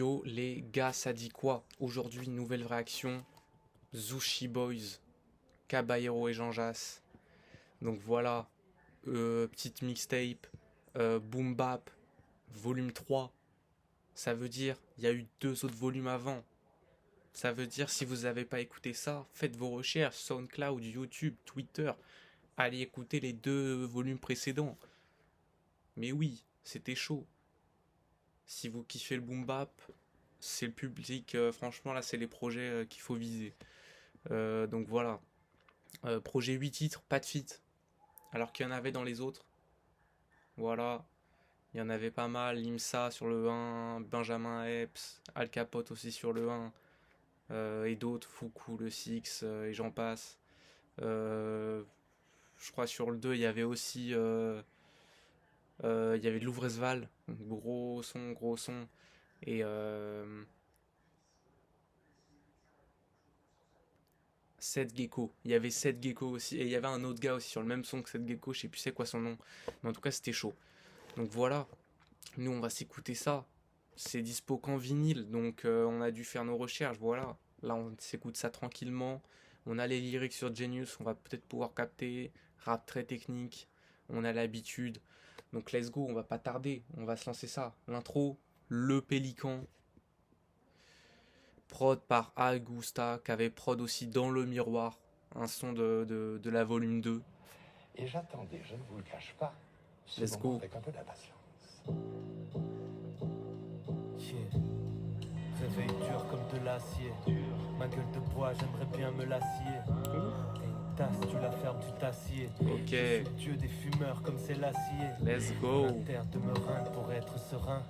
Yo les gars, ça dit quoi? Aujourd'hui, nouvelle réaction. Zushi Boys, Caballero et Jean Jass. Donc voilà, petite mixtape, Boom Bap, volume 3. Ça veut dire, il y a eu 2 autres volumes avant. Ça veut dire, si vous n'avez pas écouté ça, faites vos recherches, SoundCloud, YouTube, Twitter. Allez écouter les 2 volumes précédents. Mais oui, c'était chaud. Si vous kiffez le boom bap, c'est le public, franchement là c'est les projets qu'il faut viser. Donc voilà. Projet 8 titres, pas de feat. Alors qu'il y en avait dans les autres. Voilà. Il y en avait pas mal. Limsa sur le 1, Benjamin Epps, Al Capote aussi sur le 1. Et d'autres, Foucault, le 6, et j'en passe. Je crois sur le 2, il y avait aussi. Il y avait Louvresval. Gros son, gros son. Et Seth Gecko. Il y avait Seth Gecko aussi. Et il y avait un autre gars aussi sur le même son que Seth Gecko. Je sais plus c'est quoi son nom. Mais en tout cas, c'était chaud. Donc voilà. Nous, on va s'écouter ça. C'est dispo qu'en vinyle. Donc on a dû faire nos recherches. Voilà. Là, on s'écoute ça tranquillement. On a les lyrics sur Genius. On va peut-être pouvoir capter. Rap très technique. On a l'habitude. Donc let's go. On va pas tarder. On va se lancer ça. L'intro. Le Pélican. Prod par Augusta, qui avait prod aussi dans Le Miroir, un son de la volume 2. Et j'attendais, je ne vous le cache pas, ce Let's moment go. avec un peu d'impatience. Yeah. Réveil dur comme de l'acier. Ma gueule de bois, j'aimerais bien me l'acier. T'es une tasse, tu la fermes, tu t'assieds. Ok. Je suis le dieu des fumeurs comme c'est l'acier. Let's go. La terre de meringue pour être serein.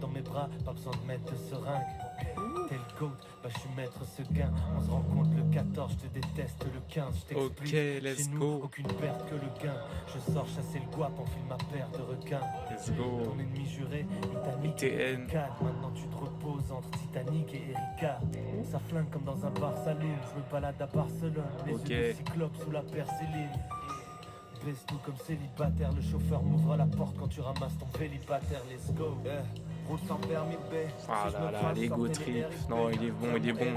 Dans mes bras, pas besoin de mettre de seringue. T'es le GOAT, bah je suis maître Seguin. On se rencontre le 14, je te déteste le 15. Je t'explique, Ok, let's chez nous, go. aucune perte que le gain. Je sors chasser le guap, enfile ma paire de requins. Let's go. Ton ennemi juré, Titanic et ITN. Erika. Maintenant tu te reposes entre Titanic et Erika. Ça flingue comme dans un bar saloon. Je me balade à Barcelone, les Ok. yeux de cyclope sous la perséline. Baisse-nous comme célibataire, le chauffeur m'ouvre la porte quand tu ramasses ton vélibataire. Let's go. Roule sans permis B. Ah là là, l'ego trip. Non, il est bon, il est bon.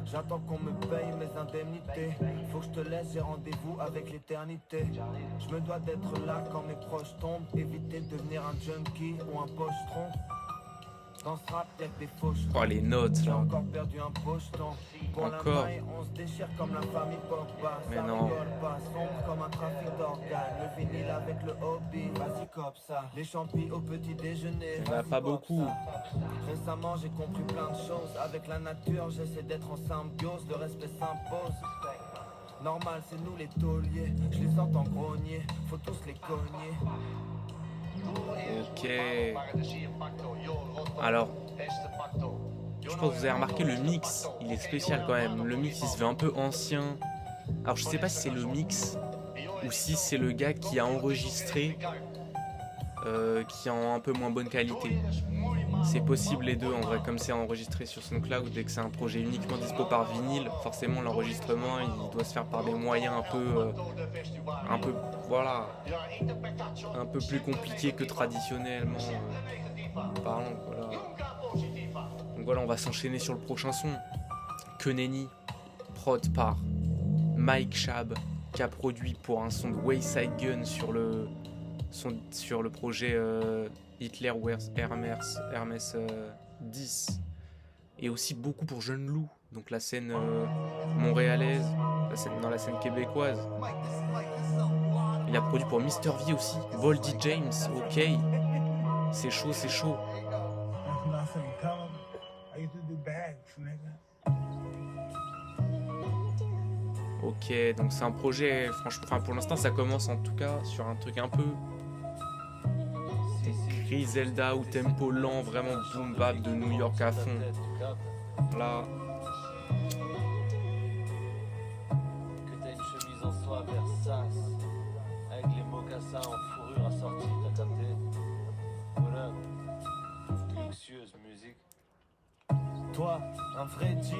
J'attends qu'on me paye mes indemnités. Faut que je te laisse, j'ai rendez-vous avec l'éternité. Je me dois d'être là quand mes proches tombent. Éviter de devenir un junkie ou un pochetron. Dans ce rap, y'a que des fauches. Oh, les notes J'ai là. encore perdu un pocheton. Pour la Encore. maille, on se déchire comme la famille Pogba. Mais Ça non. rigole pas, sombre comme un trafic d'organes. Le vinyle avec le hobby, vas-y cop ça. Les champis au petit déjeuner, Il y en a vas-y, pas pop beaucoup. ça. Récemment j'ai compris plein de choses. Avec la nature j'essaie d'être en symbiose. Le respect s'impose. Normal c'est nous les tauliers. Je les entends grogner, faut tous les cogner. Ok. Alors, je pense que vous avez remarqué le mix, il est spécial quand même. Le mix, il se fait un peu ancien. Alors, je sais pas si c'est le mix ou si c'est le gars qui a enregistré qui est en un peu moins bonne qualité. C'est possible les deux en vrai, comme c'est enregistré sur SoundCloud et que c'est un projet uniquement dispo par vinyle, forcément l'enregistrement il doit se faire par des moyens un peu voilà, un peu plus compliqués que traditionnellement parlant. Voilà. Donc voilà, on va s'enchaîner sur le prochain son. Que Nenni, prod par Mike Shab, qui a produit pour un son de Wayside Gun sur le projet Hitler Wears Hermès 10, et aussi beaucoup pour Jeune Loup, donc la scène montréalaise, dans la scène québécoise. Il a produit pour Mr V aussi, Boldy James, ok, c'est chaud, c'est chaud. Ok, donc c'est un projet, franchement, enfin pour l'instant ça commence en tout cas sur un truc un peu Griselda ou tempo lent, vraiment boom bap de New York à fond. Là. Que t'as une chemise en soie Versace, avec les mocassins en fourrure assortis, t'as capté? Voilà, luxueuse musique. Toi, un vrai G,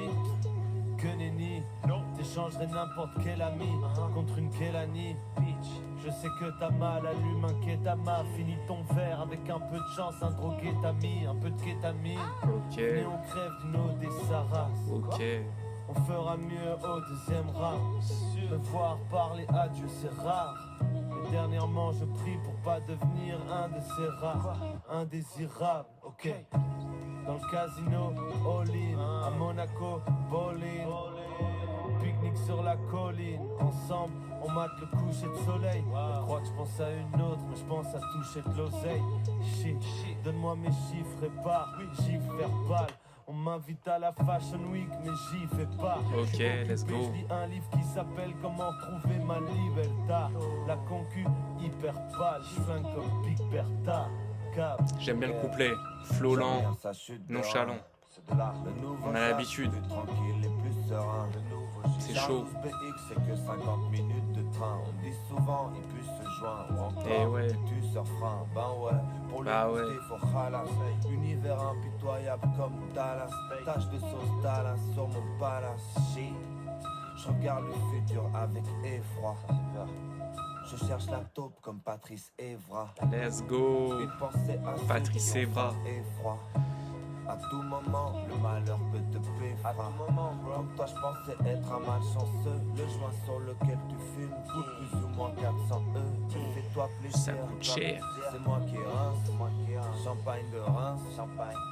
que nenni, t'échangerais n'importe quel ami contre une Kelani. Bitch, Je sais que t'as mal, allume un kétama. Finis ton verre avec un peu de chance, un drogué t'a mis, un peu de kétamine. Ok, Et on crève d'une eau des Saras. ok. On fera mieux au deuxième round. Me voir parler à Dieu c'est rare. Et dernièrement je prie pour pas devenir un de ces rares. Indésirable, ok. Dans le casino, all-in. À Monaco, bowling. Pique-nique sur la colline. Ensemble, on mate le coucher de soleil. Je crois que je pense à une autre, mais je pense à toucher de l'oseille. Shit, donne-moi mes chiffres et pars. Gifle verbal. On m'invite à la Fashion Week, mais j'y fais pas. Ok, let's go. Je lis un livre qui s'appelle Comment trouver ma libertà. La concu hyper pâle, je flingue comme Big Bertha. Cap. J'aime bien le couplet. Flow lent, nonchalant. On a l'habitude. Tranquille et plus serein. C'est chaud. BX, c'est que 50 minutes de train. On dit souvent, il puisse se joindre. Ou encore, Eh ouais. tu surfreins. Ben ouais, pour le Bah booster, ouais. faut khalas. Univers impitoyable comme Dallas. Tache de sauce Dallas sur mon palace. Shit. Je regarde le futur avec effroi. Je cherche la taupe comme Patrice Evra. Let's go. Une pensée à ceux Patrice qui ont Evra. faim et froid. À tout moment, le malheur peut te péfra. Comme toi, je pensais être un malchanceux. Le joint sur lequel tu fumes coûte plus ou moins 400 €. Fais-toi plaisir. Ça coûte cher. C'est moi qui rince. Champagne de Reims.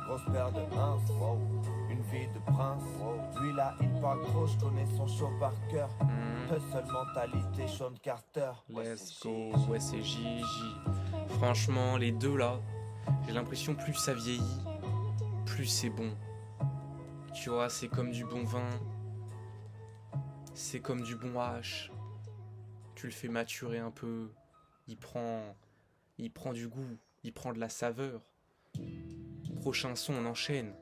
Grosse paire de Reims. Une vie de prince. Lui là, il parle trop, je connais son show par cœur. Seule mentalité, Sean Carter. Let's go. Ouais, c'est Gigi. Franchement, les deux là, j'ai l'impression plus ça vieillit, plus c'est bon. Tu vois, c'est comme du bon vin. C'est comme du bon H. Tu le fais maturer un peu. Il prend du goût. Il prend de la saveur. Prochain son, on enchaîne.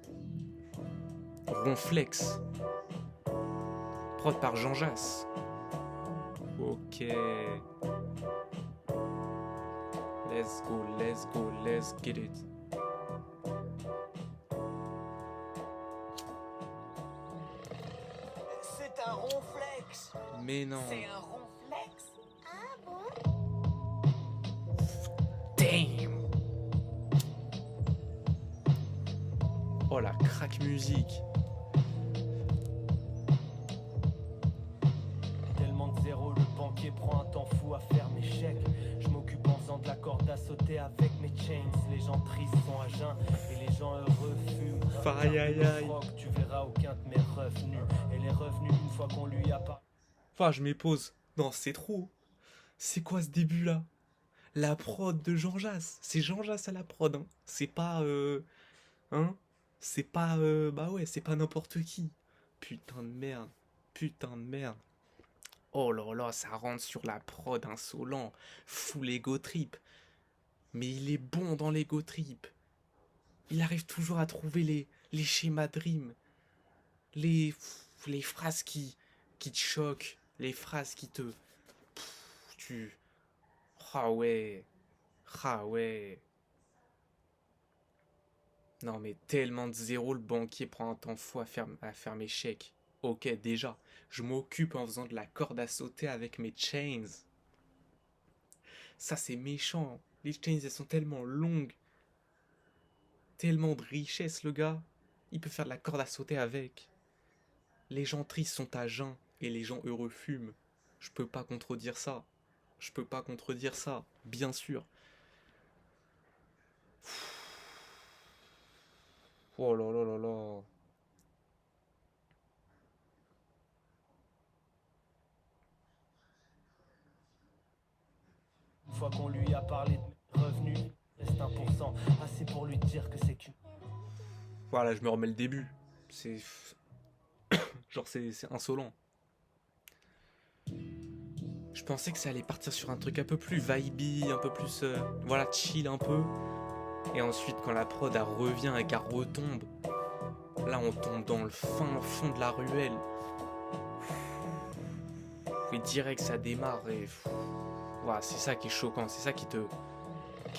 Ronflex. Prod par Jean Jass. Ok. Let's go, let's go, let's get it. C'est un ronflex. Mais non. C'est un ronflex. Ah bon? Damn. Oh la crack musique. Tellement de zéro, le banquier prend un temps fou à faire mes chèques. Je m'occupe en faisant de la corde à sauter avec mes chains. Les gens tristes sont à jeun et les gens heureux fument. Aïe, aïe, aïe. Tu verras aucun de mes revenus. Et les revenus, une fois qu'on lui a pas. Enfin, je m'épose. Non, c'est trop. C'est quoi ce début là? La prod de Jean Jass. C'est Jean Jass à la prod, hein. C'est pas hein? C'est pas bah ouais, c'est pas n'importe qui. Putain de merde. Putain de merde. Oh là là, ça rentre sur la prod insolent. Full ego trip. Mais il est bon dans l'ego trip. Il arrive toujours à trouver les schémas dream. Les phrases qui te choquent. Les phrases qui te... tu... Ah ouais. Ah ouais. Non mais tellement de zéro, le banquier prend un temps fou à faire mes chèques. Ok, déjà, je m'occupe en faisant de la corde à sauter avec mes chains. Ça c'est méchant. Les chains elles sont tellement longues. Tellement de richesse le gars. Il peut faire de la corde à sauter avec. Les gens tristes sont à jeun et les gens heureux fument. Je peux pas contredire ça. Je peux pas contredire ça, bien sûr. Oh là là là là. Une fois qu'on lui a parlé de revenus, reste 1%. Assez pour lui dire que c'est qu'une. Voilà, je me remets le début. C'est... Genre, c'est insolent. Je pensais que ça allait partir sur un truc un peu plus vibey, un peu plus... voilà, chill un peu. Et ensuite, quand la prod elle revient et qu'elle retombe, là, on tombe dans le fin fond de la ruelle. Et direct, ça démarre et... Voilà, c'est ça qui est choquant, c'est ça qui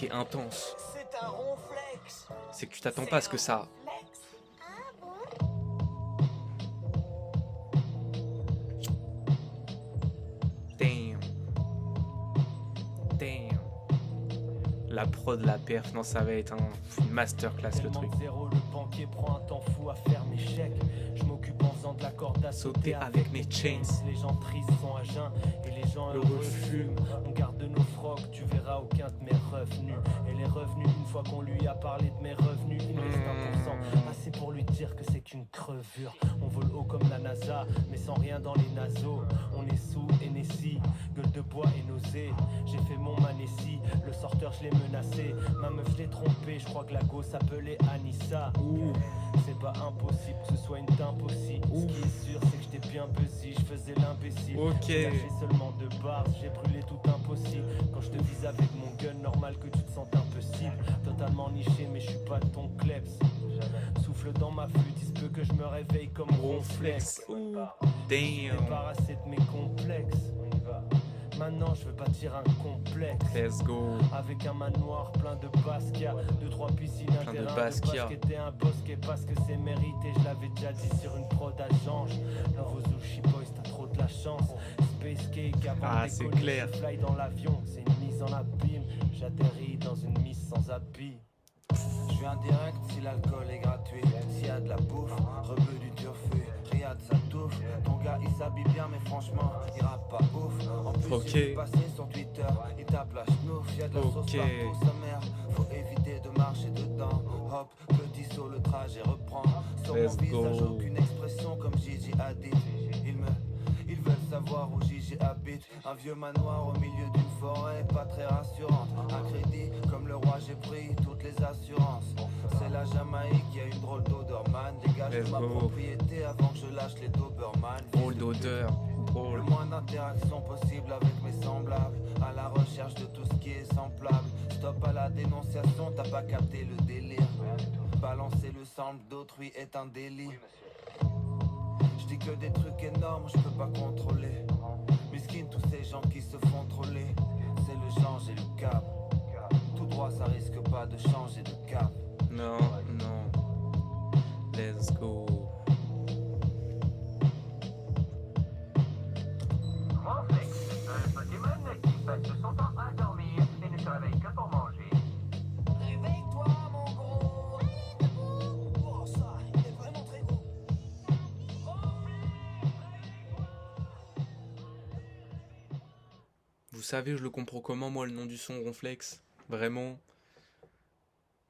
est intense. C'est un ronflex. C'est que tu t'attends pas à ce que ça... Ah bon? Damn. la prod, la perf, non, ça va être une masterclass le Tellement truc. de zéro, le banquier prend un temps fou à faire mes chèques. Je m'occupe en faisant de la corde à sauter avec mes chains. Les gens tristes sont à jeun et les gens heureux fument. On garde nos frocs, tu verras aucun de mes revenus. Et les revenus, une fois qu'on lui a parlé de mes revenus, il me reste 1%. Assez pour lui dire que c'est qu'une crevure. On vole haut comme la NASA, mais sans rien dans les naseaux. On est sous Hennessy, gueule de bois et nausée. J'ai fait mon manessi, le sorteur je l'ai menacé. Ma meuf je l'ai trompé, je crois que la go s'appelait Anissa. C'est pas impossible que ce soit une timpe aussi. Ce qui est sûr c'est que j'étais bien busy, je faisais l'imbécile. Ok. J'ai lâché seulement 2 bars, j'ai brûlé tout impossible. Quand je te vise avec mon gun, normal que tu te sentes un peu cible. Totalement niché mais je suis pas ton kleps. Souffle dans ma flûte, il se peut que je me réveille comme Ronflex. Damn. Débarrassé de mes complexes. Maintenant je veux bâtir un complexe. Let's go. Avec un manoir plein de Basquiat, 2-3 piscines, un Plein de terrain Basquiat. de basket et un bosquet parce que c'est mérité. Je l'avais déjà dit sur une prod à Jange. Nouveau Sushi Boys, t'as trop de la chance. Space Cake avant Ah, de c'est décoller, clair. je fly dans l'avion. C'est une mise en abîme. J'atterris dans une mise sans habit. Je suis indirect si l'alcool est gratuit. S'il y a de la bouffe, rebeu du turfu. Riyad ça touffe. Ton gars il s'habille bien mais franchement il rappe pas ouf. En plus Ok. j'ai vu passer sur Twitter, il tape la schnouf. Y'a de la sauce Ok. partout sa mère. Faut éviter de marcher dedans. Hop, petit saut le trajet reprend. Sur Let's mon visage go. aucune expression comme Gigi Hadid. Ils veulent savoir où Gigi habite. Un vieux manoir au milieu d'une forêt pas très rassurante. Un crédit comme le roi j'ai pris toutes les assurances. C'est la Jamaïque, y a une drôle d'odeur man. Dégage Let's de ma go. propriété avant que je lâche les Doberman. Drôle d'odeur. Le Drôle. moins d'interactions possible avec mes semblables. À la recherche de tout ce qui est semblable. Stop à la dénonciation, t'as pas capté le délire. Balancer le sample d'autrui est un délit. Je dis que des trucs énormes, je peux pas contrôler. Miskin, tous ces gens qui se font troller. C'est le change et le cap. Tout droit, ça risque pas de changer de cap. Non, non. Let's go. Réveille-toi, mon gros. Oh, ça, il est vraiment très gros. Vous savez, je le comprends comment, moi, le nom du son Ronflex. Vraiment.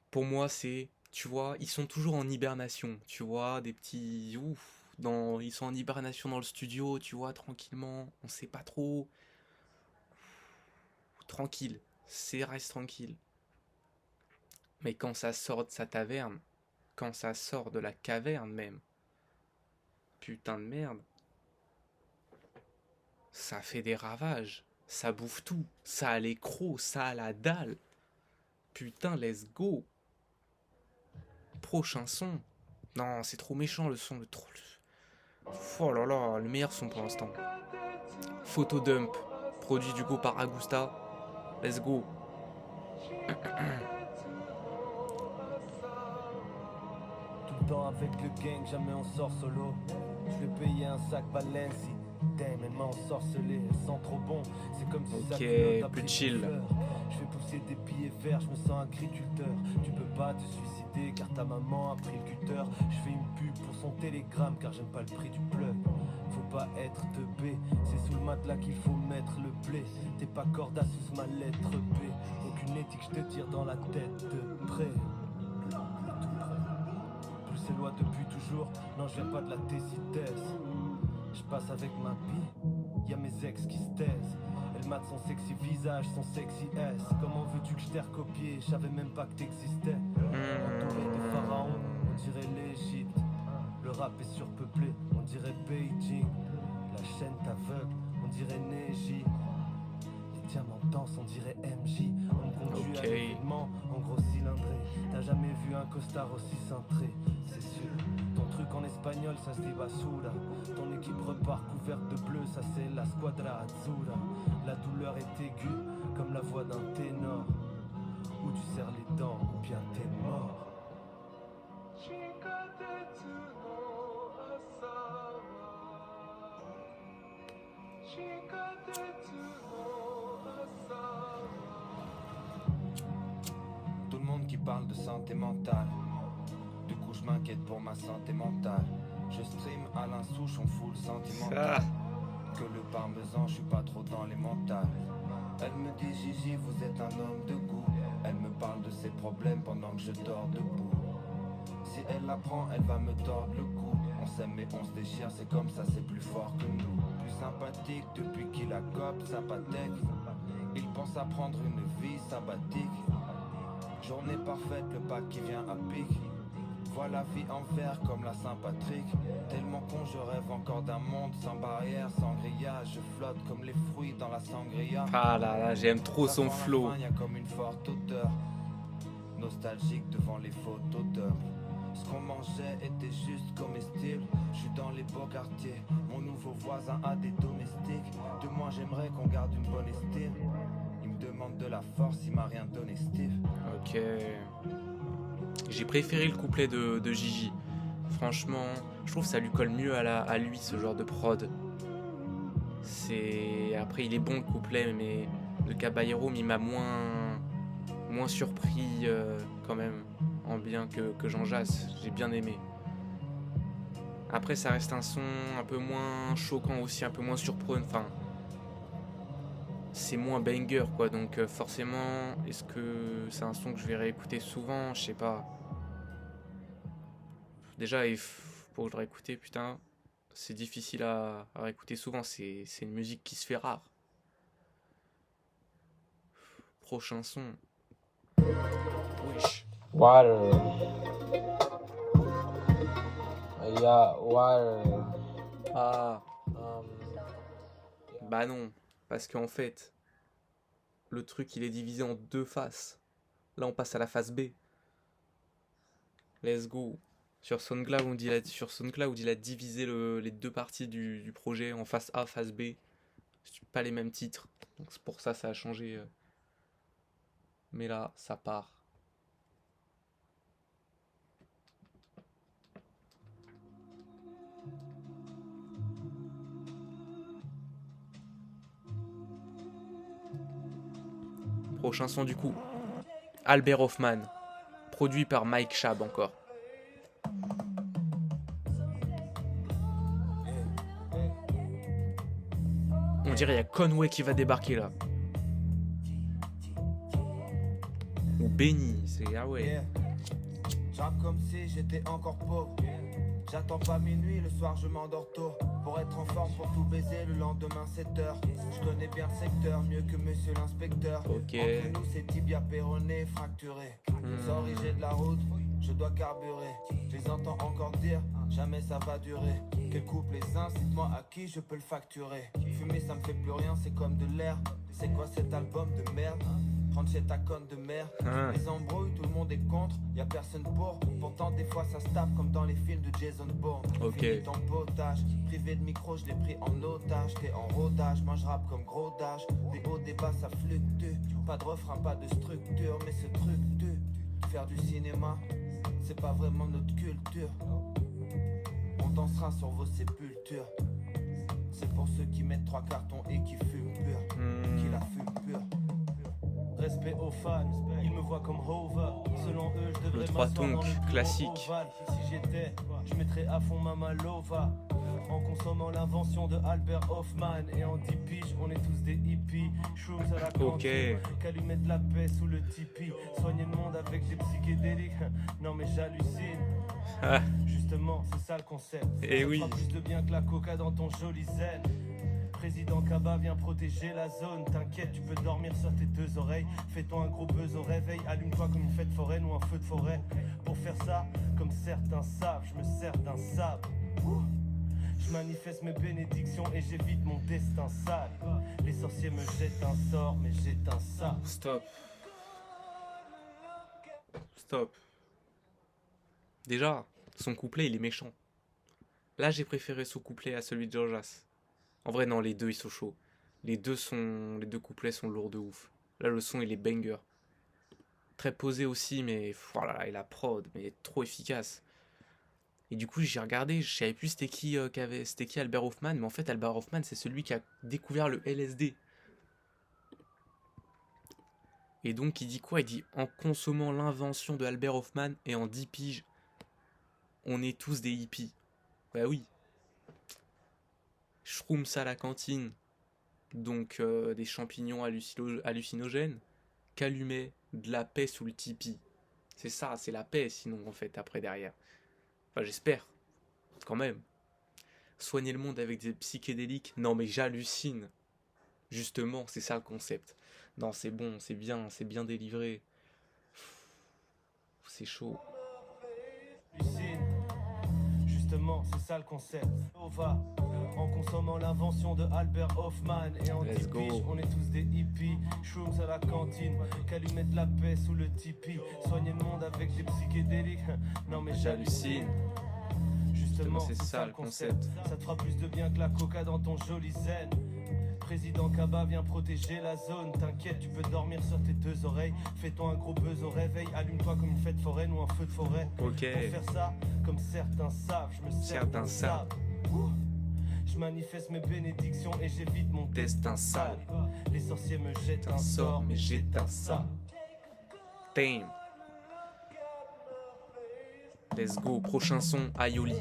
Pour moi, c'est, tu vois, ils sont toujours en hibernation. Tu vois, des petits... Ouf, ils sont en hibernation dans le studio, tu vois, tranquillement. On sait pas trop. Tranquille. Reste tranquille. Mais quand ça sort de sa taverne, quand ça sort de la caverne même, putain de merde, ça fait des ravages. Ça bouffe tout. Ça a les crocs, ça a la dalle. Putain, let's go. Prochain son. Non, c'est trop méchant le son. Oh là là, le meilleur son pour l'instant. Photo Dump, produit du coup par Agusta. Let's go. Tout le temps avec le gang, jamais on sort solo. Je vais payer un sac Balenci. Damn, elle m'a ensorcelé, elle sent trop bon. C'est comme si ça Ok, culotte a plus pris chill. des fleurs. Je fais pousser des billets verts, je me sens agriculteur. Tu peux pas te suicider car ta maman a pris le cutter. Je fais une pub pour son télégramme car j'aime pas le prix du plug. Faut pas être teubé, c'est sous le matelas qu'il faut mettre le blé. T'es pas corda sous ma lettre B. Aucune éthique, je te tire dans la tête de près. Plus c'est loin depuis toujours, non je viens pas de la tessitesse. Je passe avec ma bille, y'a mes ex qui se taisent. Elle mate son sexy visage, son sexy S. Comment veux-tu que je t'ai recopié, je savais même pas que t'existais. Entouré de pharaons, on dirait l'Égypte. Le rap est surpeuplé, on dirait Beijing. La chaîne t'aveugle, on dirait Neji. Les diamants dansent, on dirait MJ. On me conduit Ok. à l'événement, en gros cylindré. T'as jamais vu un costard aussi cintré, c'est sûr. Ton truc en espagnol, ça se dit basura. Ton équipe repart couverte de bleu, ça c'est la squadra azzurra. La douleur est aiguë, comme la voix d'un ténor. Ou tu serres les dents, ou bien t'es mort. santé mentale. Du coup je m'inquiète pour ma santé mentale. Je stream Alain Souche en full sentimental. Que le parmesan, je suis pas trop dans les mentales. Elle me dit Gigi, vous êtes un homme de goût. Elle me parle de ses problèmes pendant que je dors debout. Si elle l'apprend, elle va me tordre le cou. On s'aime mais on se déchire, c'est comme ça, c'est plus fort que nous. Plus sympathique depuis qu'il a cop, sympathique. Il pense à prendre une vie sabbatique. Journée parfaite, le pack qui vient à pic. Vois la vie en vert comme la Saint-Patrick. Tellement con, je rêve encore d'un monde sans barrière, sans grillage. Je flotte comme les fruits dans la sangria. Ah là là, j'aime trop son flow. Il y a comme une forte odeur. Nostalgique devant les photos d'hommes. Ce qu'on mangeait était juste comestible. Je suis dans les beaux quartiers. Mon nouveau voisin a des domestiques. De moi j'aimerais qu'on garde une bonne estime. Il me demande de la force, il m'a rien donné Steve. Ok. J'ai préféré le couplet de Gigi. Franchement, je trouve que ça lui colle mieux à lui, ce genre de prod. Après, il est bon le couplet, mais le Caballero, il m'a moins surpris quand même, en bien que Jean Jass. J'ai bien aimé. Après, ça reste un son un peu moins choquant aussi, un peu moins surprenant. Enfin, c'est moins banger, quoi. Donc forcément, est-ce que c'est un son que je vais réécouter souvent? Je sais pas. Déjà, pour le réécouter, putain, c'est difficile à réécouter souvent. C'est une musique qui se fait rare. Prochain son. Wesh. Water. Yeah, water. Ah. Bah non. Parce qu'en fait, le truc, il est divisé en deux faces. Là, on passe à la face B. Let's go. Sur SoundCloud, il a divisé les deux parties du projet en face A, face B. C'est pas les mêmes titres. Donc c'est pour ça a changé. Mais là, ça part. Prochain son du coup. Albert Hoffman. Produit par Mike Shab encore. On dirait il y a Conway qui va débarquer là. Ou Benny, c'est ah ouais. Yeah. J'rappe comme si j'étais encore pauvre. J'attends pas minuit, le soir je m'endors tôt. Pour être en forme pour tout baiser le lendemain 7h. Je connais bien le secteur, mieux que monsieur l'inspecteur. Ok. Entre nous c'est tibia péroné fracturé. Sorry j'ai de la route, je dois carburer. Je les entends encore dire, jamais ça va durer. Quel couple est sain, cite-moi à qui je peux le facturer. Fumer ça me fait plus rien, c'est comme de l'air. C'est quoi cet album de merde? Prendre chez ta conne de merde. Les embrouilles, tout le monde est contre, y a personne pour. Pourtant des fois ça se tape comme dans les films de Jason Bourne. Ok. Fini ton potage, privé de micro, je l'ai pris en otage. T'es en rodage, moi je rappe comme gros d'âge. Des hauts, des bas, ça fluctue. Pas de refrain, pas de structure, mais ce truc tue. Faire du cinéma, c'est pas vraiment notre culture. On dansera sur vos sépultures. C'est pour ceux qui mettent 3 cartons et qui fument pur. Qui la fument pur. Respect aux fans, ils me voient comme Hova. Selon eux, je devrais Le 3 m'asseoir dans tonks le bureau classique. ovale. Si j'étais, je mettrais à fond ma Malova. En consommant l'invention de Albert Hoffman. Et en 10 piges, on est tous des hippies. Shrooms à la cantine, qu'allumer de la paix sous le tipi. Soigner le monde avec des psychédéliques. Non mais j'hallucine. Ah. Justement, c'est ça le concept. Eh Ça oui. fera plus de bien que la coca dans ton joli zen. Président Kaba vient protéger la zone. T'inquiète, tu peux dormir sur tes 2 oreilles. Fais-toi un gros buzz au réveil. Allume-toi comme une fête foraine ou un feu de forêt. Pour faire ça, comme certains savent, je me sers d'un sabre. Je manifeste mes bénédictions et j'évite mon destin sale. Les sorciers me jettent un sort, mais j'éteins ça. Stop. Stop. Déjà, son couplet, il est méchant. Là, j'ai préféré son couplet à celui de Georges. En vrai, non, les deux, ils sont chauds. Les deux couplets sont lourds de ouf. Là, le son, il est banger. Très posé aussi, mais voilà, et la prod, mais trop efficace. Et du coup, j'ai regardé, je savais plus c'était qui Albert Hoffman, mais en fait, Albert Hoffman, c'est celui qui a découvert le LSD. Et donc il dit quoi? Il dit en consommant l'invention de Albert Hoffman et en 10 piges, on est tous des hippies. Bah oui. Shrooms à la cantine, donc des champignons hallucinogènes, calumet, de la paix sous le tipi. C'est ça, c'est la paix sinon en fait après derrière. Enfin j'espère, quand même. Soigner le monde avec des psychédéliques, non mais j'hallucine. Justement, c'est ça le concept. Non c'est bon, c'est bien délivré. C'est chaud. Lucine. Justement, c'est ça le concept. On va en consommant l'invention de Albert Hoffman et en Let's 10 go. piges, on est tous des hippies. Shrooms à la cantine, calumet de la paix sous le tipi. Soigner le monde avec des psychédéliques. Non mais j'hallucine. Justement, c'est ça le concept. Ça te fera plus de bien que la coca dans ton joli zen. Président Kaba vient protéger la zone. T'inquiète, tu peux dormir sur tes deux oreilles. Fais-toi un gros buzz au réveil. Allume-toi comme une fête foraine ou un feu de forêt. Ok. Pour faire ça, comme certains savent, je me sers Certains d'un savent. sable. Ouh. Je manifeste mes bénédictions et j'évite mon Destin sale. Les sorciers me jettent Un un sort, mais j'éteins j'éteins ça. ça. Damn. Let's go. Prochain son, Aioli.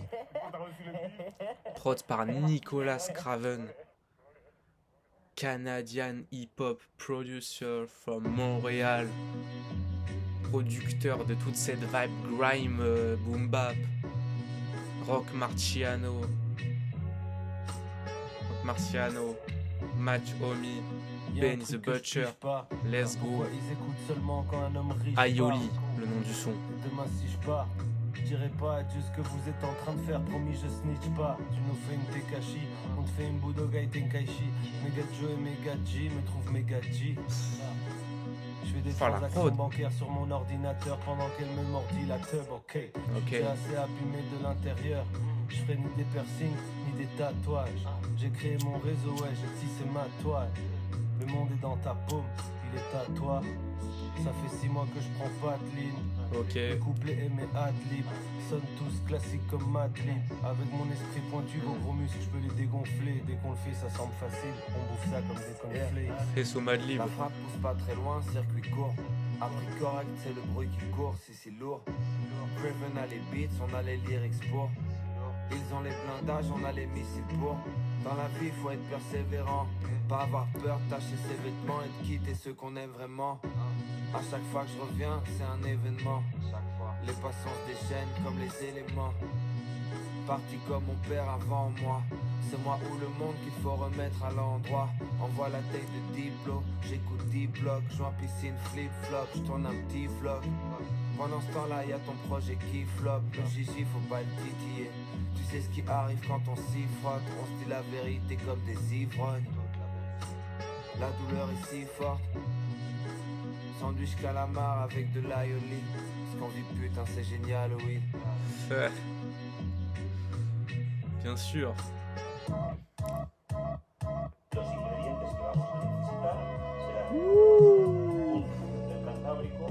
Prod par Nicolas Craven. Canadian hip-hop producer from Montréal. Producteur de toute cette vibe grime, boom bap. Rock Marciano. Match Homie. Y a un Ben truc the que je Butcher. pige pas. Let's Pourquoi go. ils écoutent seulement quand un homme riche Aioli, parle. le nom du son. Demain si je pars, je dirai pas à Dieu ce que vous êtes en train de faire. Promis je snitch pas. Tu nous fais une Tekashi, on te fait une Budogai Tenkaichi. Mega Joe et Mega G me trouvent Mega G. Je fais des Enfin, la transactions prod. bancaires sur mon ordinateur pendant qu'elle me mordit la tub, ok. Ok. J'ai assez abîmé de l'intérieur. Je ferai ni des piercings, ni des tatouages. J'ai créé mon réseau, ouais, j'ai tissé ma toile. Le monde est dans ta paume, il est à toi. Ça fait 6 mois que je prends pas de ligne. Ok. Les couplets et mes adlibs sonnent tous classiques comme Madlib. Avec mon esprit pointu, vos gros muscles, je peux les dégonfler. Dès qu'on le fait, ça semble facile. On bouffe ça comme des cornflakes. Presso Madlib. La frappe pousse pas très loin, circuit court. Abri correct, c'est le bruit qui court, c'est lourd. Craven a les beats, on a les lyrics pour. Ils ont les blindages, on a les missiles pour. Dans la vie, faut être persévérant. Pas avoir peur, tâcher ses vêtements et de quitter ceux qu'on aime vraiment. À chaque fois que je reviens, c'est un événement. Les passants se déchaînent comme les éléments. Parti comme mon père avant moi. C'est moi ou le monde qu'il faut remettre à l'endroit. Envoie la taille de Diplo, j'écoute 10 blocs. Joins piscine, flip-flop, je tourne un petit vlog. Pendant ce temps-là, y a ton projet qui flop. Le Gigi, faut pas le titiller. Tu sais ce qui arrive quand on s'y frotte. On se dit la vérité comme des ivrognes. La douleur est si forte. Sandwich calamar avec de l'aioli. Ce qu'on vit putain c'est génial oui. Bien sûr. Los ingredientes que vamos a necesitar serán un del Cantábrico,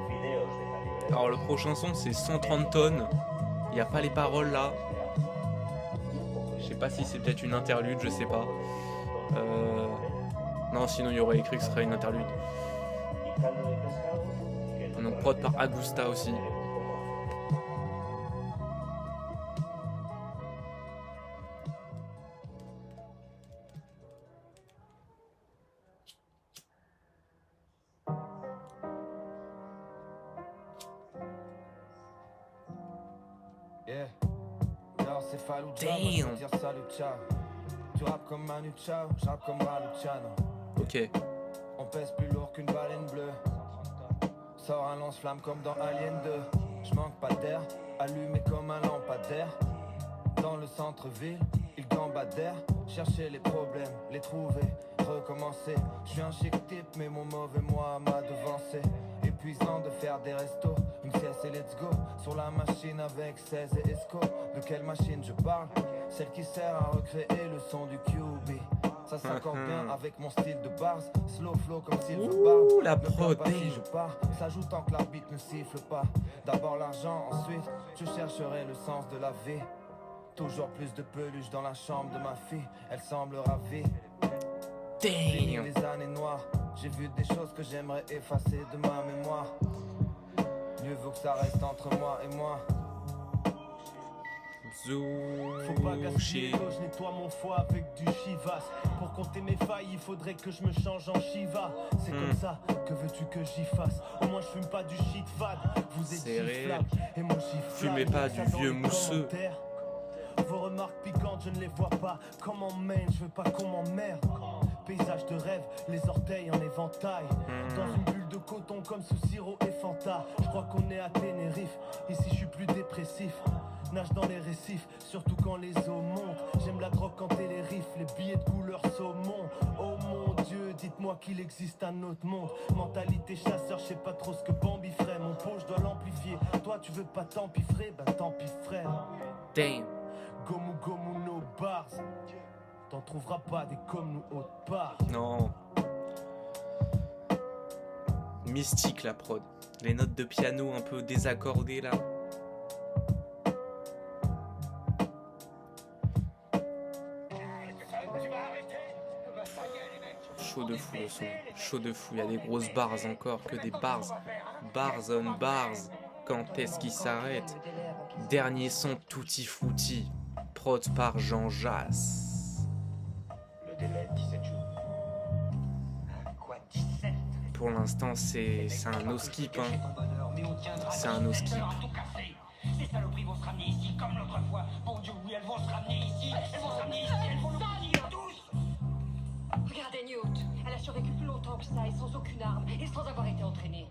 fideos de calibre. Alors le prochain son c'est 130 tonnes. Il n'y a pas les paroles là. Je sais pas si c'est peut-être une interlude, je sais pas. Non, sinon il y aurait écrit que ce serait une interlude. Y caldo de pescado, que Donc prod par Agusta aussi. Yeah. Genre c'est Fallou Damn. dire salut ciao. Tu rappes comme Manu Chao, je rappe comme Raluciano. Ok. On pèse plus lourd qu'une baleine bleue. Sors un lance-flamme comme dans Alien 2. Je manque pas d'air, allumé comme un lampadaire. Dans le centre-ville, ils gambadèrent. Chercher les problèmes, les trouver, recommencer. Je suis un chic type, mais mon mauvais moi m'a devancé. Épuisant de faire des restos, une pièce et let's go. Sur la machine avec 16 et Esco. De quelle machine je parle? Celle qui sert à recréer le son du QB. Ça s'accorde bien avec mon style de bars. Slow flow comme s'il veut Ouh, la Ne pleure prod, pas si damn. je pars. Ça joue tant que l'arbitre ne siffle pas. D'abord l'argent, ensuite je chercherai le sens de la vie. Toujours plus de peluches dans la chambre de ma fille. Elle semble ravie. Fini Damn. les années noires, j'ai vu des choses que j'aimerais effacer de ma mémoire. Mieux vaut que ça reste entre moi et moi. Faut pas gaspiller l'eau, je nettoie mon foie avec du Chivas. Pour compter mes failles, il faudrait que je me change en Shiva. C'est comme ça, que veux-tu que j'y fasse? Au moins je fume pas du shit fade. Vous êtes C'est giflables et moi j'y Fumez pas du vieux mousseux. Vos remarques piquantes, je ne les vois pas. Comme en main, je veux pas qu'on m'emmerde. Paysage de rêve, les orteils en éventail. Dans une bulle de coton comme sous sirop et Fanta. Je crois qu'on est à Ténérife, ici je suis plus dépressif. Nage dans les récifs, surtout quand les eaux montent. J'aime la drogue quand elle est riff, les billets de couleur saumon. Oh mon Dieu, dites-moi qu'il existe un autre monde. Mentalité chasseur, je sais pas trop ce que Bambi ferait. Mon pot, je dois l'amplifier. Toi, tu veux pas t'empiffrer? Ben tant pis frère. Damn. Gomu gomu no bars. T'en trouveras pas des comme nous autre part. Non. Mystique la prod. Les notes de piano un peu désaccordées là. Chaud de fou le son. Chaud de fou. Il y a des grosses bars encore. Que des bars. Bars on bars. Quand est-ce qu'il s'arrête? Dernier son tutti frutti. Prod par Jean Jass. Le délai, 17 jours. Quoi, 17? Pour l'instant, c'est un no skip. Hein. C'est un no skip. Ces saloperies vont se ramener ici comme l'autre fois. Bon Dieu, oui, elles vont se ramener ici. Elles vont se ramener ici, elles vont nous finir tous. Regardez Newt, elle a survécu plus longtemps que ça et sans aucune arme et sans avoir été entraînée.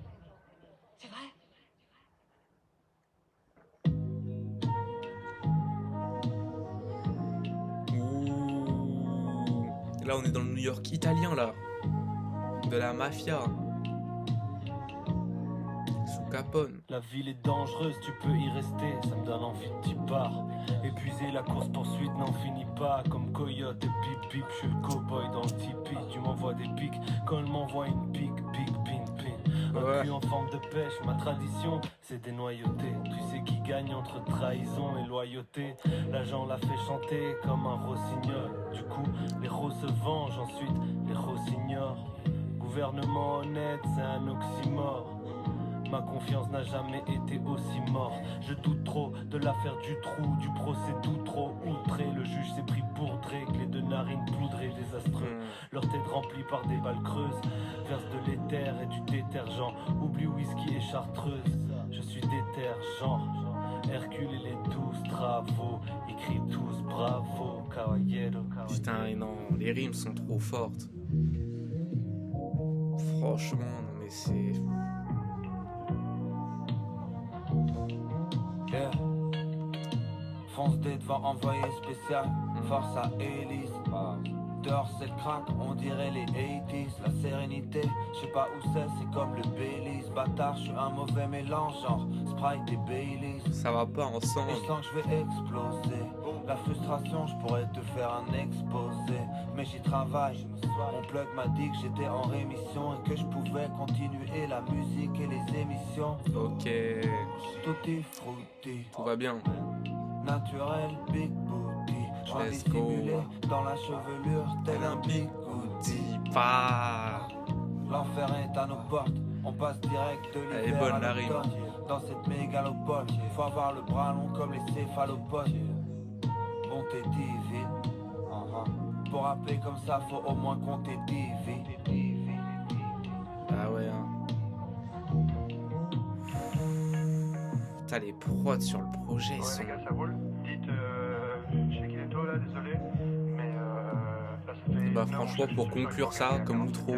C'est vrai? Ouh. Là, on est dans le New York italien, là. De la mafia. Sous Capone. La ville est dangereuse, tu peux y rester, ça me donne envie de t'y part. Épuisé, la course poursuite n'en finit pas. Comme coyote et pip pip, je suis le cowboy dans le tipi. Tu m'envoies des pics quand elle m'envoie une pique, pique, pin, pin. Un Ouais. cul en forme de pêche, ma tradition, c'est des noyautés. Tu sais qui gagne entre trahison et loyauté. L'agent l'a fait chanter comme un rossignol. Du coup, les roses se vengent, ensuite les rossignorent. Gouvernement honnête, c'est un oxymore. Ma confiance n'a jamais été aussi morte. Je doute trop de l'affaire du trou, du procès tout trop outré. Le juge s'est pris pour Drake, les deux narines poudrées, désastreux. Leur tête remplie par des balles creuses. Verse de l'éther et du détergent. Oublie whisky et chartreuse. Je suis détergent. Hercule et les 12 travaux. Écrit tous bravo, caballero. Putain, non, les rimes sont trop fortes. Franchement, non mais c'est... Yeah. Fonce des devant envoyé spécial. Force à Élise. Dehors c'est le crack, on dirait les 80s. La sérénité, je sais pas où c'est comme le Baileys. Bâtard, je suis un mauvais mélange, genre Sprite et Baileys. Ça va pas ensemble. Et je sens que je vais exploser. La frustration, je pourrais te faire un exposé. Mais j'y travaille. Mon plug m'a dit que j'étais en rémission et que je pouvais continuer la musique et les émissions. Ok, Tutti frutti. tout va bien. Naturel, big booty. Joie Let's go. dissimulée dans la chevelure, tel un bigoudi. Dis pas. L'enfer est à nos portes, on passe direct de Elle est l'hiver bonne, à la rime. l'automne. Dans cette mégalopole, faut avoir le bras long comme les céphalopodes. Bonté divine. Pour rapper comme ça, faut au moins compter 10 vies. Ah ouais, hein. Putain, les prods sur le projet sont... Les gars, ça roule. Dites, je sais qu'il est tôt là, désolé, mais là ça fait. Bah franchement, pour conclure ça, comme outro,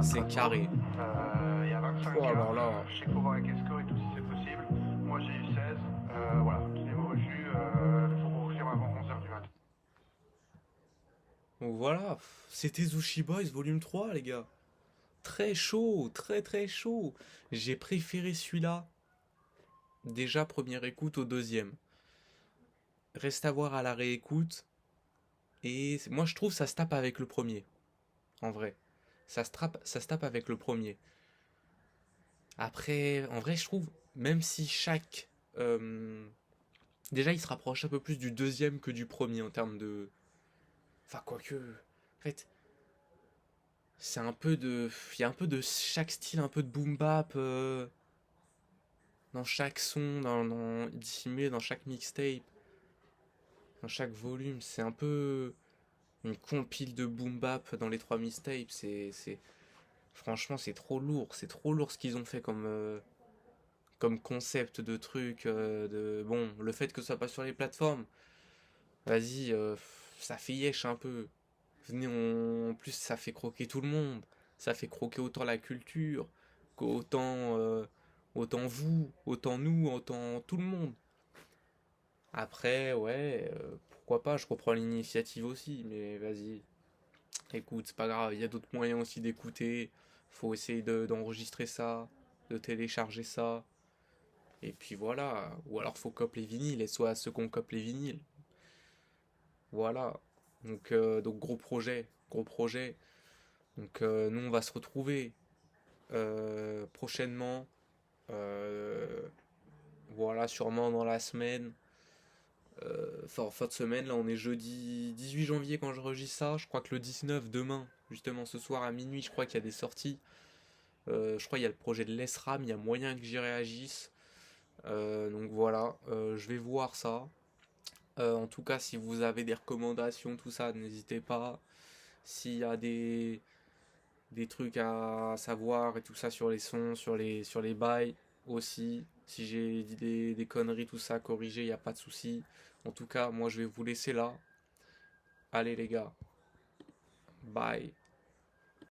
c'est carré. Il y a 25 Oh, alors là. Je sais qu'il faut voir avec Esco et tout si c'est possible. Moi j'ai eu 16. Voilà, tenez-vous au jus. Il faut qu'on confirme avant 11h du matin. Donc voilà, c'était Zushi Boys volume 3, les gars. Très chaud, très très chaud. J'ai préféré celui-là. Déjà, première écoute au deuxième. Reste à voir à la réécoute. Et moi, je trouve ça se tape avec le premier. En vrai. Ça se tape avec le premier. Après, en vrai, je trouve, même si chaque... déjà, il se rapproche un peu plus du deuxième que du premier en termes de... Enfin, quoique... En fait, c'est un peu de... Il y a un peu de chaque style, un peu de boom bap dans chaque son, dissimulé dans chaque mixtape, dans chaque volume. C'est un peu une compile de boom bap dans les 3 mixtapes. Franchement, c'est trop lourd. C'est trop lourd ce qu'ils ont fait comme concept de truc. Bon, le fait que ça soit pas sur les plateformes, vas-y, ça fait yesh un peu. Venez, en plus, ça fait croquer tout le monde. Ça fait croquer autant la culture, autant vous, autant nous, autant tout le monde. Après, ouais, pourquoi pas, je comprends l'initiative aussi, mais vas-y. Écoute, c'est pas grave, il y a d'autres moyens aussi d'écouter. Faut essayer d'enregistrer ça, de télécharger ça. Et puis voilà. Ou alors faut copier les vinyles, et soit ceux qu'on copie les vinyles. Voilà. Donc gros projet, gros projet. Donc nous on va se retrouver prochainement. Voilà, sûrement dans la semaine. Enfin, fin de semaine, là on est jeudi 18 janvier quand je registre ça. Je crois que le 19, demain, justement ce soir à minuit, je crois qu'il y a des sorties. Je crois qu'il y a le projet de l'ESRAM, il y a moyen que j'y réagisse. Donc voilà, je vais voir ça. En tout cas, si vous avez des recommandations, tout ça, n'hésitez pas. S'il y a des trucs à savoir et tout ça sur les sons, sur les bails aussi. Si j'ai dit des conneries, tout ça à corriger, il n'y a pas de souci. En tout cas, moi je vais vous laisser là. Allez les gars. Bye.